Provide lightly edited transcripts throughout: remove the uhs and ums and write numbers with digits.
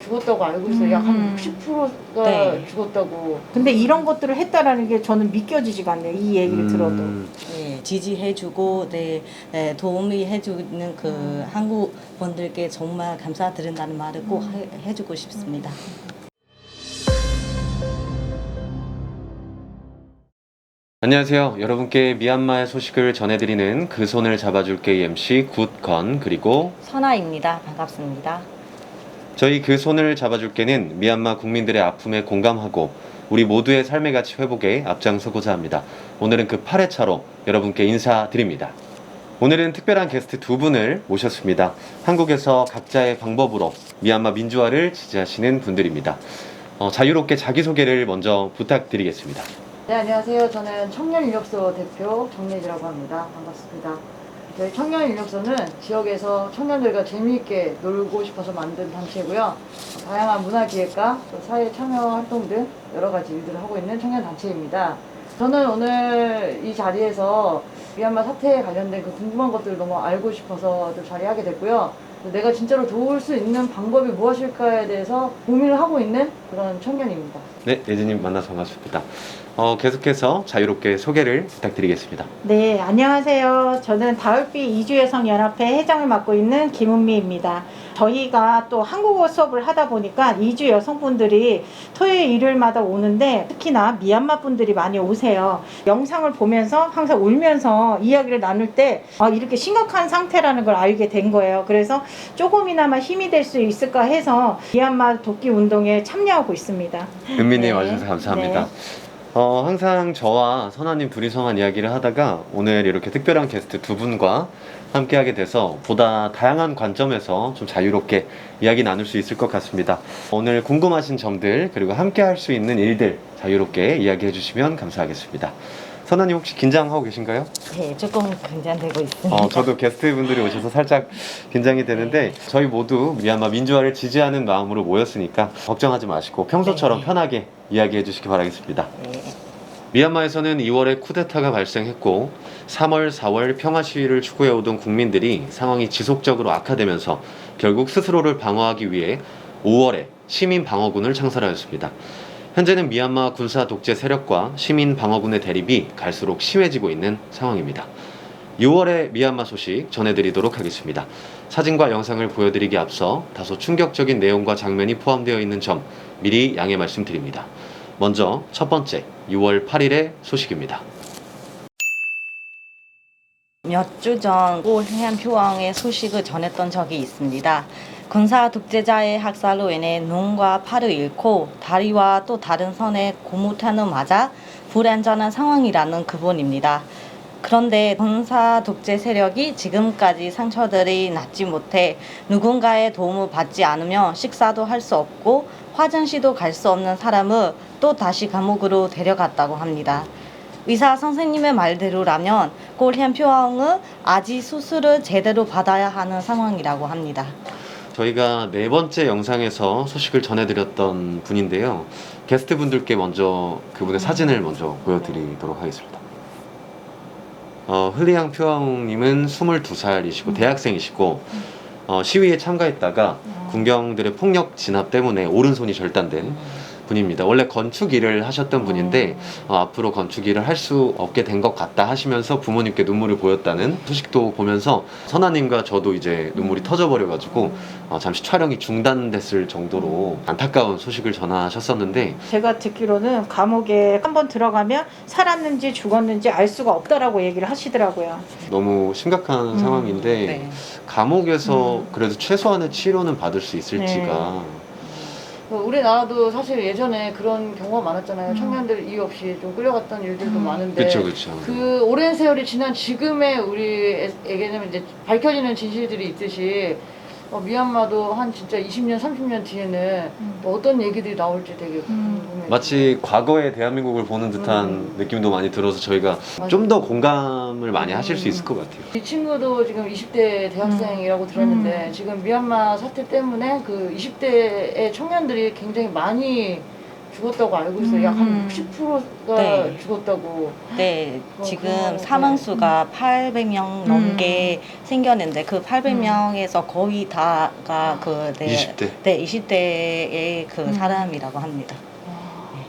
죽었다고 알고 있어요. 약 한 60%가 네. 죽었다고. 근데 이런 것들을 했다라는 게 저는 믿겨지지가 않네요. 이 얘기를 들어도. 네, 지지해주고 도움이 해주는 그 한국 분들께 정말 감사드린다는 말을 꼭 해주고 싶습니다. 안녕하세요. 여러분께 미얀마의 소식을 전해드리는 그 손을 잡아줄게 MC 굿건 그리고 선아입니다. 반갑습니다. 저희 그 손을 잡아줄게는 미얀마 국민들의 아픔에 공감하고 우리 모두의 삶의 가치 회복에 앞장서고자 합니다. 오늘은 그 8회차로 여러분께 인사드립니다. 오늘은 특별한 게스트 두 분을 모셨습니다. 한국에서 각자의 방법으로 미얀마 민주화를 지지하시는 분들입니다. 자유롭게 자기소개를 먼저 부탁드리겠습니다. 네, 안녕하세요. 저는 청년인력소 대표 정예지라고 합니다. 반갑습니다. 저희 청년인력소는 지역에서 청년들과 재미있게 놀고 싶어서 만든 단체고요. 다양한 문화기획과 또 사회 참여 활동 등 여러 가지 일들을 하고 있는 청년단체입니다. 저는 오늘 이 자리에서 미얀마 사태에 관련된 그 궁금한 것들을 너무 알고 싶어서 또 자리하게 됐고요. 내가 진짜로 도울 수 있는 방법이 무엇일까에 대해서 고민을 하고 있는 그런 청년입니다. 네, 예진님 만나서 반갑습니다. 계속해서 자유롭게 소개를 부탁드리겠습니다. 네, 안녕하세요. 저는 다울비 이주여성연합회 회장을 맡고 있는 김은미입니다. 저희가 또 한국어 수업을 하다 보니까 이주 여성분들이 토요일 일요일마다 오는데 특히나 미얀마 분들이 많이 오세요. 영상을 보면서 항상 울면서 이야기를 나눌 때 이렇게 심각한 상태라는 걸 알게 된 거예요. 그래서 조금이나마 힘이 될 수 있을까 해서 미얀마 돕기 운동에 참여하고 있습니다. 은미님 네. 와주셔서 감사합니다. 네. 항상 저와 선아님 둘이서만 이야기를 하다가 오늘 이렇게 특별한 게스트 두 분과 함께 하게 돼서 보다 다양한 관점에서 좀 자유롭게 이야기 나눌 수 있을 것 같습니다. 오늘 궁금하신 점들 그리고 함께 할 수 있는 일들 자유롭게 이야기해 주시면 감사하겠습니다. 선아님 혹시 긴장하고 계신가요? 네, 조금 긴장되고 있습니다. 저도 게스트분들이 오셔서 살짝 긴장이 되는데 저희 모두 미얀마 민주화를 지지하는 마음으로 모였으니까 걱정하지 마시고 평소처럼 네. 편하게 이야기해 주시기 바라겠습니다. 네. 미얀마에서는 2월에 쿠데타가 발생했고 3월, 4월 평화 시위를 추구해오던 국민들이 상황이 지속적으로 악화되면서 결국 스스로를 방어하기 위해 5월에 시민 방어군을 창설하였습니다. 현재는 미얀마 군사 독재 세력과 시민 방어군의 대립이 갈수록 심해지고 있는 상황입니다. 6월의 미얀마 소식 전해드리도록 하겠습니다. 사진과 영상을 보여드리기 앞서 다소 충격적인 내용과 장면이 포함되어 있는 점 미리 양해 말씀드립니다. 먼저 첫 번째 6월 8일의 소식입니다. 몇 주 전 고해안 표왕의 소식을 전했던 적이 있습니다. 군사 독재자의 학살로 인해 눈과 팔을 잃고 다리와 또 다른 손에 고무탄을 맞아 불안전한 상황이라는 그분입니다. 그런데 군사 독재 세력이 지금까지 상처들이 낫지 못해 누군가의 도움을 받지 않으면 식사도 할 수 없고 화장실도 갈 수 없는 사람을 또 다시 감옥으로 데려갔다고 합니다. 의사 선생님의 말대로라면 고해안 표왕은 아직 수술을 제대로 받아야 하는 상황이라고 합니다. 저희가 네 번째 영상에서 소식을 전해드렸던 분인데요. 게스트분들께 먼저 그분의 사진을 먼저 보여드리도록 하겠습니다. 흘리양 표왕님은 22살이시고 대학생이시고 시위에 참가했다가 군경들의 폭력 진압 때문에 오른손이 절단된 분입니다. 원래 건축 일을 하셨던 분인데 앞으로 건축 일을 할 수 없게 된 것 같다 하시면서 부모님께 눈물을 보였다는 소식도 보면서 선아님과 저도 이제 눈물이 터져버려가지고 잠시 촬영이 중단됐을 정도로 안타까운 소식을 전하셨었는데 제가 듣기로는 감옥에 한번 들어가면 살았는지 죽었는지 알 수가 없다라고 얘기를 하시더라고요. 너무 심각한 상황인데 네. 감옥에서 그래도 최소한의 치료는 받을 수 있을지가 우리나라도 사실 예전에 그런 경우가 많았잖아요. 청년들 이유 없이 좀 끌려갔던 일들도 많은데 그쵸. 그 오랜 세월이 지난 지금의 우리에게는 이제 밝혀지는 진실들이 있듯이 미얀마도 한 진짜 20년, 30년 뒤에는 또 어떤 얘기들이 나올지 되게 궁금해요. 마치 과거의 대한민국을 보는 듯한 느낌도 많이 들어서 저희가 좀 더 공감을 많이 하실 수 있을 것 같아요. 이 친구도 지금 20대 대학생이라고 들었는데 지금 미얀마 사태 때문에 그 20대의 청년들이 굉장히 많이 죽었다고 알고 있어요. 약 한 60%가 네. 죽었다고. 네, 지금 그거는, 사망수가 800명 넘게 생겼는데 그 800명에서 거의 다가 그 20대. 네, 20대의 그 사람이라고 합니다.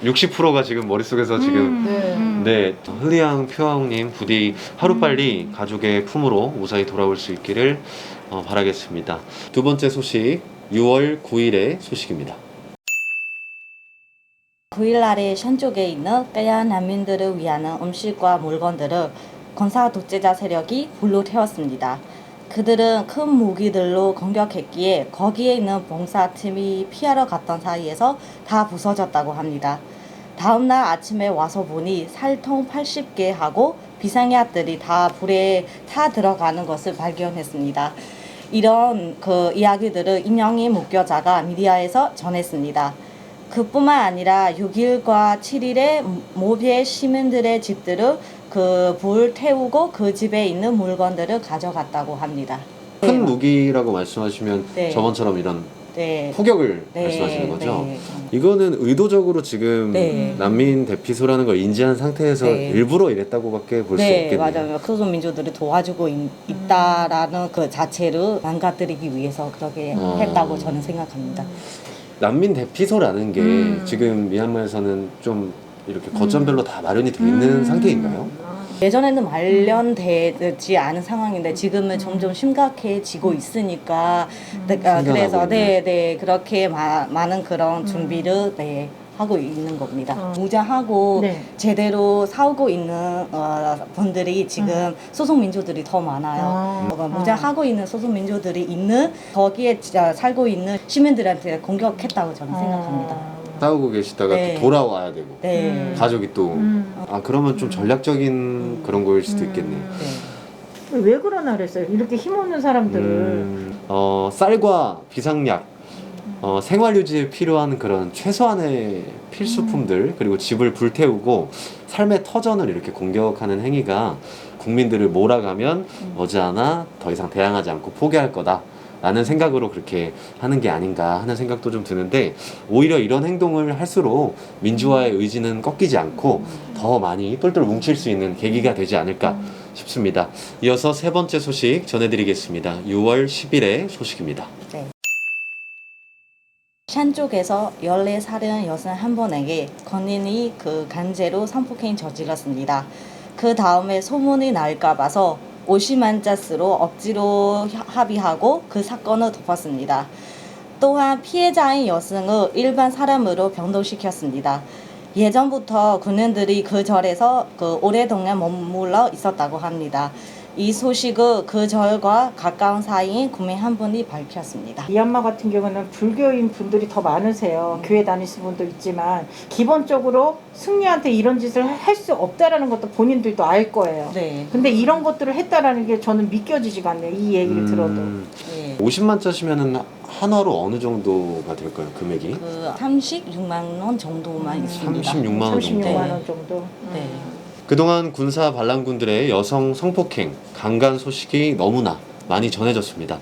60%가 지금 머릿속에서 지금 네. 네, 흘리양 표왕님 부디 하루빨리 가족의 품으로 무사히 돌아올 수 있기를 바라겠습니다. 두 번째 소식, 6월 9일의 소식입니다. 9일날에 샨쪽에 있는 까야 난민들을 위한 음식과 물건들을 군사 독재자 세력이 불로 태웠습니다. 그들은 큰 무기들로 공격했기에 거기에 있는 봉사팀이 피하러 갔던 사이에서 다 부서졌다고 합니다. 다음날 아침에 와서 보니 살통 80개 하고 비상약들이 다 불에 타 들어가는 것을 발견했습니다. 이런 그 이야기들을 임영희 목격자가 미디어에서 전했습니다. 그뿐만 아니라 6일과 7일에 모비의 시민들의 집들을 그 불 태우고 그 집에 있는 물건들을 가져갔다고 합니다. 큰 무기라고 말씀하시면 네. 저번처럼 이런 네. 포격을 네. 말씀하시는 거죠? 네. 이거는 의도적으로 지금 네. 난민 대피소라는 걸 인지한 상태에서 네. 일부러 이랬다고밖에 볼 수 네, 없겠네요. 맞아요. 소수민주들이 도와주고 있다라는 그 자체를 망가뜨리기 위해서 그렇게 했다고 저는 생각합니다. 난민 대피소라는 게 지금 미얀마에서는 좀 이렇게 거점별로 다 마련이 돼 있는 상태인가요? 예전에는 마련되지 않은 상황인데 지금은 점점 심각해지고 있으니까 그래서 네 그렇게 많은 그런 준비를 하고 있는 겁니다. 무장하고 네. 제대로 싸우고 있는 분들이 지금 소속민주들이 더 많아요. 무장하고 있는 소속민주들이 있는 거기에 살고 있는 시민들한테 공격했다고 저는 생각합니다. 싸우고 계시다가 네. 또 돌아와야 되고 네. 가족이 또 그러면 좀 전략적인 그런 거일 수도 있겠네요. 네. 왜 그러나 그랬어요? 이렇게 힘없는 사람들을. 쌀과 비상약, 생활 유지에 필요한 그런 최소한의 필수품들 그리고 집을 불태우고 삶의 터전을 이렇게 공격하는 행위가 국민들을 몰아가면 머지않아 더 이상 대항하지 않고 포기할 거다. 라는 생각으로 그렇게 하는 게 아닌가 하는 생각도 좀 드는데 오히려 이런 행동을 할수록 민주화의 의지는 꺾이지 않고 더 많이 똘똘 뭉칠 수 있는 계기가 되지 않을까 싶습니다. 이어서 세 번째 소식 전해드리겠습니다. 6월 10일의 소식입니다. 샨 쪽에서 14살의 여성 한 분에게 군인이 그 강제로 성폭행 저질렀습니다. 그 다음에 소문이 날까 봐서 50만 자스로 억지로 합의하고 그 사건을 덮었습니다. 또한 피해자인 여성을 일반 사람으로 변동시켰습니다. 예전부터 군인들이 그 절에서 오랫동안 머물러 있었다고 합니다. 이 소식을 그 절과 가까운 사이인 구민 한 분이 밝혔습니다. 미얀마 같은 경우는 불교인 분들이 더 많으세요. 교회 다니시는 분도 있지만 기본적으로 승려한테 이런 짓을 할 수 없다라는 것도 본인들도 알 거예요. 네. 근데 이런 것들을 했다라는 게 저는 믿겨지지가 않네요. 이 얘기를 들어도. 네. 50만 짜시면은 한화로 어느 정도가 될까요? 금액이? 그 36만 원 정도만 있습니다. 36만 원 정도. 36만 원 정도. 네. 그동안 군사 반란군들의 여성 성폭행, 강간 소식이 너무나 많이 전해졌습니다.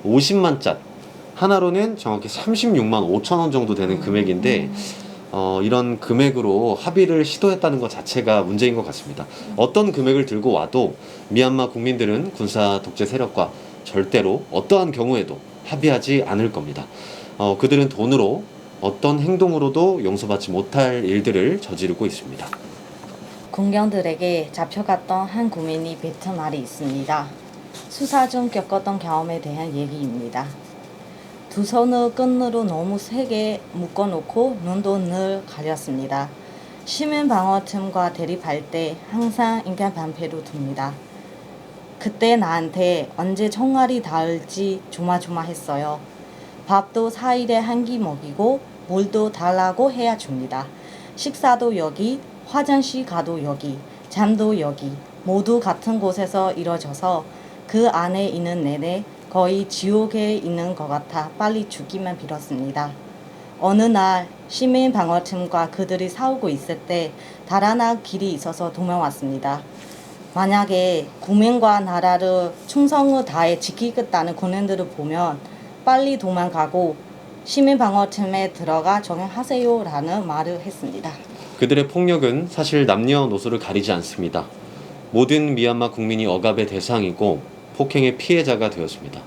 50만 cat, 하나로는 정확히 36만 5천 원 정도 되는 금액인데 이런 금액으로 합의를 시도했다는 것 자체가 문제인 것 같습니다. 어떤 금액을 들고 와도 미얀마 국민들은 군사 독재 세력과 절대로 어떠한 경우에도 합의하지 않을 겁니다. 그들은 돈으로 어떤 행동으로도 용서받지 못할 일들을 저지르고 있습니다. 군경들에게 잡혀갔던 한 구민이 뱉은 말이 있습니다. 수사 중 겪었던 경험에 대한 얘기입니다. 두 손을 끈으로 너무 세게 묶어놓고 눈도 늘 가렸습니다. 시민방어팀과 대립할 때 항상 인간 방패로 둡니다. 그때 나한테 언제 총알이 닿을지 조마조마했어요. 밥도 4일에 한 끼 먹이고 물도 달라고 해야 줍니다. 식사도 여기, 화장실 가도 여기, 잠도 여기, 모두 같은 곳에서 이루어져서 그 안에 있는 내내 거의 지옥에 있는 것 같아 빨리 죽기만 빌었습니다. 어느 날 시민방어팀과 그들이 싸우고 있을 때 달아날 길이 있어서 도망왔습니다. 만약에 국민과 나라를 충성을 다해 지키겠다는 군인들을 보면 빨리 도망가고 시민방어팀에 들어가 적용하세요라는 말을 했습니다. 그들의 폭력은 사실 남녀노소를 가리지 않습니다. 모든 미얀마 국민이 억압의 대상이고 폭행의 피해자가 되었습니다.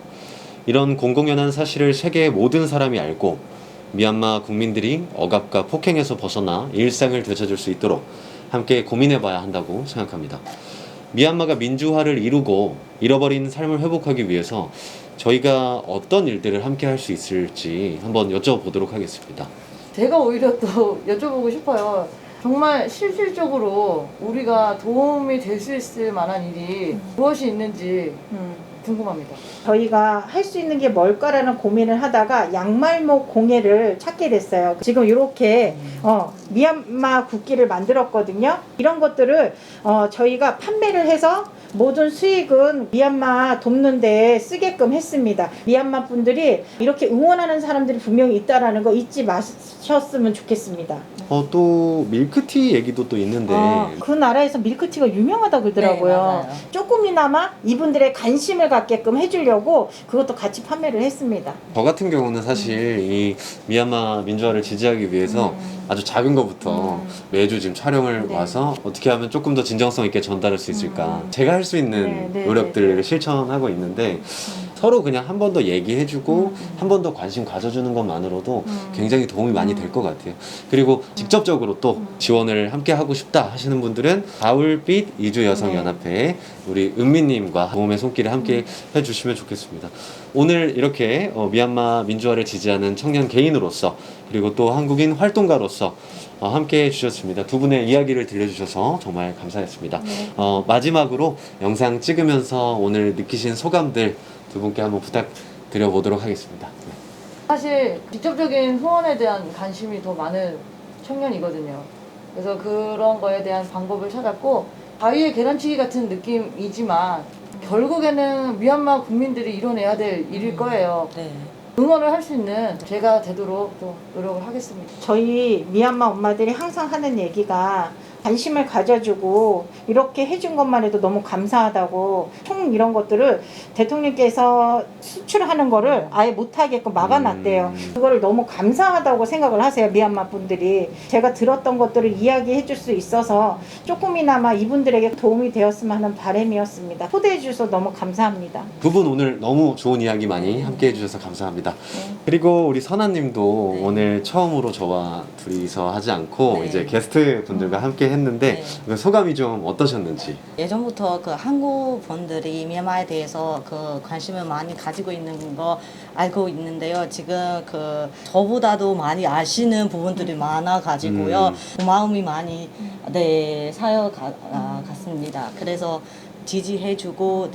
이런 공공연한 사실을 세계의 모든 사람이 알고 미얀마 국민들이 억압과 폭행에서 벗어나 일상을 되찾을 수 있도록 함께 고민해봐야 한다고 생각합니다. 미얀마가 민주화를 이루고 잃어버린 삶을 회복하기 위해서 저희가 어떤 일들을 함께 할 수 있을지 한번 여쭤보도록 하겠습니다. 제가 오히려 또 여쭤보고 싶어요. 정말 실질적으로 우리가 도움이 될 수 있을 만한 일이 무엇이 있는지 궁금합니다. 저희가 할 수 있는 게 뭘까라는 고민을 하다가 양말목 공예를 찾게 됐어요. 지금 이렇게 미얀마 국기를 만들었거든요. 이런 것들을 저희가 판매를 해서 모든 수익은 미얀마 돕는 데 쓰게끔 했습니다. 미얀마 분들이 이렇게 응원하는 사람들이 분명히 있다라는 거 잊지 마셨으면 좋겠습니다. 또 밀크티 얘기도 또 있는데 그 나라에서 밀크티가 유명하다고 그러더라고요. 네, 맞아요. 조금이나마 이분들의 관심을 갖게끔 해주려고 그것도 같이 판매를 했습니다. 저 같은 경우는 사실 이 미얀마 민주화를 지지하기 위해서 아주 작은 것부터 매주 지금 촬영을 네. 와서 어떻게 하면 조금 더 진정성 있게 전달할 수 있을까 제가 할 수 있는 네, 노력들을 실천하고 있는데 서로 그냥 한 번 더 얘기해주고 한 번 더 관심 가져주는 것만으로도 굉장히 도움이 많이 될 것 같아요. 그리고 직접적으로 또 지원을 함께 하고 싶다 하시는 분들은 가을빛 이주여성연합회에 우리 은미님과 도움의 손길을 함께 해주시면 좋겠습니다. 오늘 이렇게 미얀마 민주화를 지지하는 청년 개인으로서 그리고 또 한국인 활동가로서 함께 해주셨습니다. 두 분의 이야기를 들려주셔서 정말 감사했습니다. 마지막으로 영상 찍으면서 오늘 느끼신 소감들 두 분께 한번 부탁드려보도록 하겠습니다. 사실 직접적인 후원에 대한 관심이 더 많은 청년이거든요. 그래서 그런 거에 대한 방법을 찾았고 바위의 계란치기 같은 느낌이지만 결국에는 미얀마 국민들이 이뤄내야 될 일일 거예요. 네. 응원을 할 수 있는 제가 되도록 또 노력을 하겠습니다. 저희 미얀마 엄마들이 항상 하는 얘기가 관심을 가져주고 이렇게 해준 것만 해도 너무 감사하다고 총 이런 것들을 대통령께서 수출하는 거를 아예 못하게끔 막아놨대요. 그거를 너무 감사하다고 생각을 하세요. 미얀마 분들이. 제가 들었던 것들을 이야기해 줄 수 있어서 조금이나마 이분들에게 도움이 되었으면 하는 바람이었습니다. 초대해 주셔서 너무 감사합니다. 두 분 오늘 너무 좋은 이야기 많이 함께 해주셔서 감사합니다. 그리고 우리 선아님도 네. 오늘 처음으로 저와 둘이서 하지 않고 네. 이제 게스트 분들과 함께 했는데 소감이 좀 어떠셨는지? 예전부터 그 한국 분들이 미얀마에 대해서 그 관심을 많이 가지고 있는 거 알고 있는데요. 지금 그 저보다도 많이 아시는 부분들이 많아 가지고요. 고마움이 많이 갔습니다. 그래서 지지해주고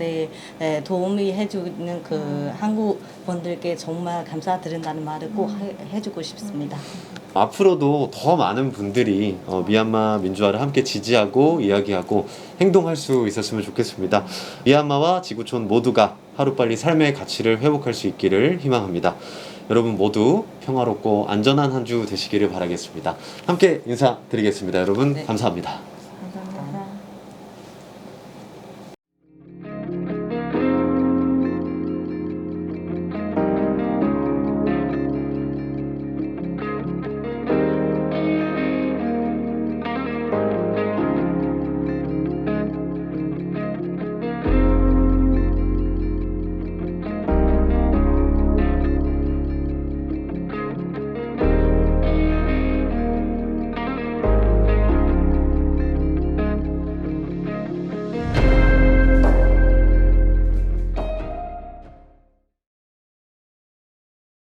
도움이 해주는 그 한국 분들께 정말 감사드린다는 말을 꼭 해주고 싶습니다. 앞으로도 더 많은 분들이 미얀마 민주화를 함께 지지하고 이야기하고 행동할 수 있었으면 좋겠습니다. 미얀마와 지구촌 모두가 하루빨리 삶의 가치를 회복할 수 있기를 희망합니다. 여러분 모두 평화롭고 안전한 한 주 되시기를 바라겠습니다. 함께 인사드리겠습니다. 여러분 감사합니다.